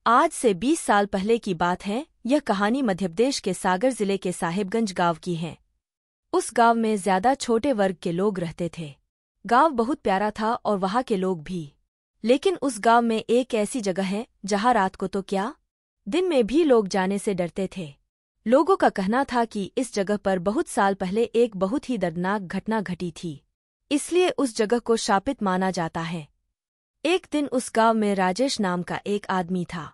आज से 20 साल पहले की बात है। यह कहानी मध्यप्रदेश के सागर जिले के साहिबगंज गांव की है। उस गांव में ज्यादा छोटे वर्ग के लोग रहते थे। गांव बहुत प्यारा था और वहां के लोग भी। लेकिन उस गांव में एक ऐसी जगह है जहां रात को तो क्या, दिन में भी लोग जाने से डरते थे। लोगों का कहना था कि इस जगह पर बहुत साल पहले एक बहुत ही दर्दनाक घटना घटी थी, इसलिए उस जगह को शापित माना जाता है। एक दिन उस गांव में राजेश नाम का एक आदमी था।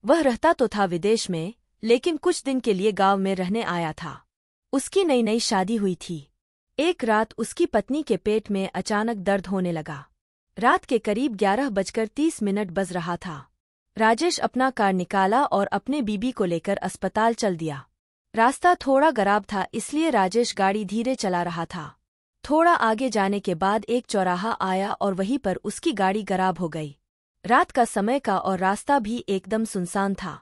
वह रहता तो था विदेश में, लेकिन कुछ दिन के लिए गांव में रहने आया था। उसकी नई नई शादी हुई थी। एक रात उसकी पत्नी के पेट में अचानक दर्द होने लगा। रात के करीब 11:30 बज रहा था। राजेश अपना कार निकाला और अपने बीबी को लेकर अस्पताल चल दिया। रास्ता थोड़ा खराब था, इसलिए राजेश गाड़ी धीरे चला रहा था। थोड़ा आगे जाने के बाद एक चौराहा आया और वहीं पर उसकी गाड़ी खराब हो गई। रात का समय का और रास्ता भी एकदम सुनसान था।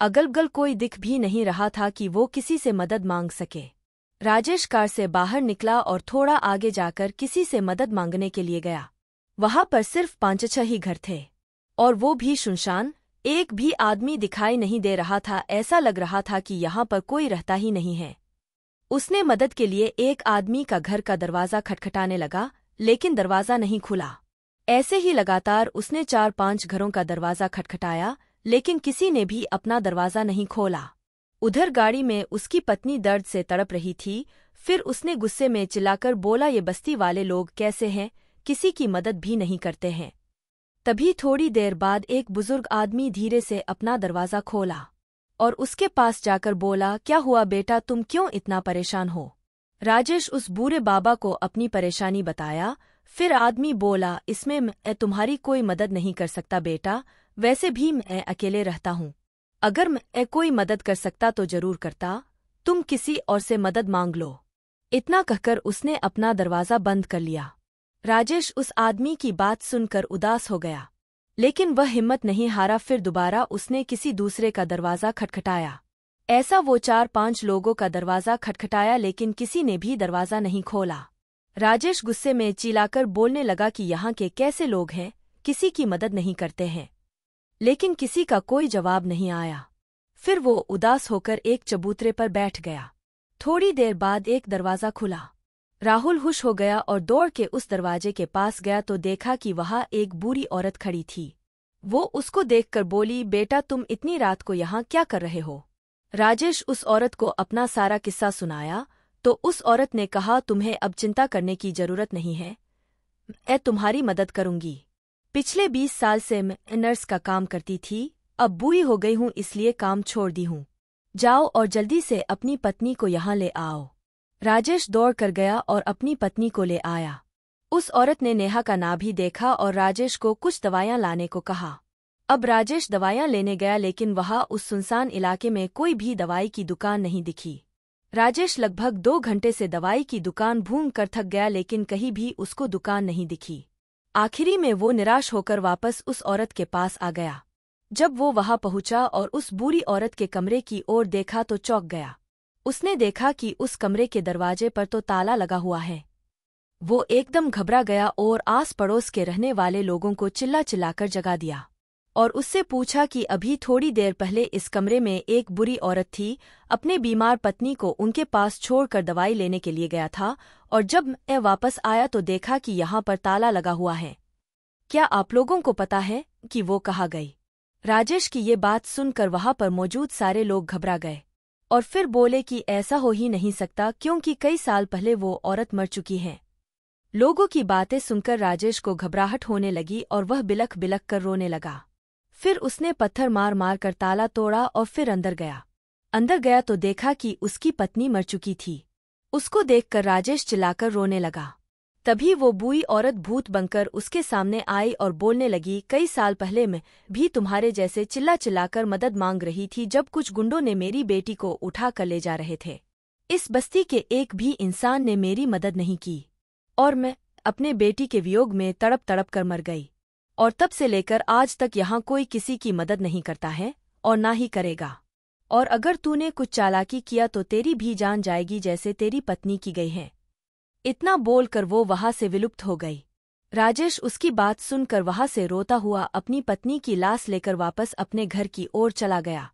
अगल बगल कोई दिख भी नहीं रहा था कि वो किसी से मदद मांग सके। राजेश कार से बाहर निकला और थोड़ा आगे जाकर किसी से मदद मांगने के लिए गया। वहां पर सिर्फ 5-6 ही घर थे और वो भी सुनसान। एक भी आदमी दिखाई नहीं दे रहा था। ऐसा लग रहा था कि यहाँ पर कोई रहता ही नहीं है। उसने मदद के लिए एक आदमी का घर का दरवाज़ा खटखटाने लगा, लेकिन दरवाज़ा नहीं खुला। ऐसे ही लगातार उसने 4-5 घरों का दरवाज़ा खटखटाया, लेकिन किसी ने भी अपना दरवाज़ा नहीं खोला। उधर गाड़ी में उसकी पत्नी दर्द से तड़प रही थी। फिर उसने गुस्से में चिल्लाकर बोला, ये बस्ती वाले लोग कैसे हैं, किसी की मदद भी नहीं करते हैं। तभी थोड़ी देर बाद एक बुजुर्ग आदमी धीरे से अपना दरवाज़ा खोला और उसके पास जाकर बोला, क्या हुआ बेटा, तुम क्यों इतना परेशान हो? राजेश उस बूढ़े बाबा को अपनी परेशानी बताया। फिर आदमी बोला, इसमें मैं तुम्हारी कोई मदद नहीं कर सकता बेटा, वैसे भी मैं अकेले रहता हूँ। अगर मैं कोई मदद कर सकता तो जरूर करता, तुम किसी और से मदद मांग लो। इतना कहकर उसने अपना दरवाज़ा बंद कर लिया। राजेश उस आदमी की बात सुनकर उदास हो गया, लेकिन वह हिम्मत नहीं हारा। फिर दोबारा उसने किसी दूसरे का दरवाज़ा खटखटाया। ऐसा वो 4-5 लोगों का दरवाज़ा खटखटाया, लेकिन किसी ने भी दरवाज़ा नहीं खोला। राजेश गुस्से में चिल्लाकर बोलने लगा कि यहाँ के कैसे लोग हैं, किसी की मदद नहीं करते हैं। लेकिन किसी का कोई जवाब नहीं आया। फिर वो उदास होकर एक चबूतरे पर बैठ गया। थोड़ी देर बाद एक दरवाज़ा खुला। राहुल खुश हो गया और दौड़ के उस दरवाजे के पास गया तो देखा कि वहाँ एक बूढ़ी औरत खड़ी थी। वो उसको देखकर बोली, बेटा तुम इतनी रात को यहाँ क्या कर रहे हो? राजेश उस औरत को अपना सारा किस्सा सुनाया तो उस औरत ने कहा, तुम्हें अब चिंता करने की जरूरत नहीं है, मैं तुम्हारी मदद करूंगी। पिछले 20 साल से मैं नर्स का काम करती थी, अब बूढ़ी हो गई हूँ इसलिए काम छोड़ दी हूँ। जाओ और जल्दी से अपनी पत्नी को यहाँ ले आओ। राजेश दौड़ कर गया और अपनी पत्नी को ले आया। उस औरत ने नेहा का नाम भी देखा और राजेश को कुछ दवाइयाँ लाने को कहा। अब राजेश दवाइयाँ लेने गया, लेकिन वहाँ उस सुनसान इलाके में कोई भी दवाई की दुकान नहीं दिखी। राजेश लगभग 2 घंटे से दवाई की दुकान ढूंढ कर थक गया, लेकिन कहीं भी उसको दुकान नहीं दिखी। आखिरी में वो निराश होकर वापस उस औरत के पास आ गया। जब वो वहाँ पहुंचा और उस बूढ़ी औरत के कमरे की ओर देखा तो चौंक गया। उसने देखा कि उस कमरे के दरवाजे पर तो ताला लगा हुआ है। वो एकदम घबरा गया और आस पड़ोस के रहने वाले लोगों को चिल्ला चिल्लाकर जगा दिया और उससे पूछा कि अभी थोड़ी देर पहले इस कमरे में एक बुरी औरत थी। अपने बीमार पत्नी को उनके पास छोड़कर दवाई लेने के लिए गया था और जब मैं वापस आया तो देखा कि यहाँ पर ताला लगा हुआ है। क्या आप लोगों को पता है कि वो कहाँ गई? राजेश की ये बात सुनकर वहाँ पर मौजूद सारे लोग घबरा गए और फिर बोले कि ऐसा हो ही नहीं सकता, क्योंकि कई साल पहले वो औरत मर चुकी है। लोगों की बातें सुनकर राजेश को घबराहट होने लगी और वह बिलख बिलख कर रोने लगा। फिर उसने पत्थर मार मार कर ताला तोड़ा और फिर अंदर गया। अंदर गया तो देखा कि उसकी पत्नी मर चुकी थी। उसको देखकर राजेश चिल्लाकर रोने लगा। तभी वो बूढ़ी औरत भूत बनकर उसके सामने आई और बोलने लगी, कई साल पहले मैं भी तुम्हारे जैसे चिल्ला चिल्लाकर मदद मांग रही थी जब कुछ गुंडों ने मेरी बेटी को उठा कर ले जा रहे थे। इस बस्ती के एक भी इंसान ने मेरी मदद नहीं की और मैं अपने बेटी के वियोग में तड़प तड़प कर मर गई। और तब से लेकर आज तक यहाँ कोई किसी की मदद नहीं करता है और ना ही करेगा। और अगर तूने कुछ चालाकी किया तो तेरी भी जान जाएगी, जैसे तेरी पत्नी की गई है। इतना बोलकर वो वहाँ से विलुप्त हो गई। राजेश उसकी बात सुनकर वहां से रोता हुआ अपनी पत्नी की लाश लेकर वापस अपने घर की ओर चला गया।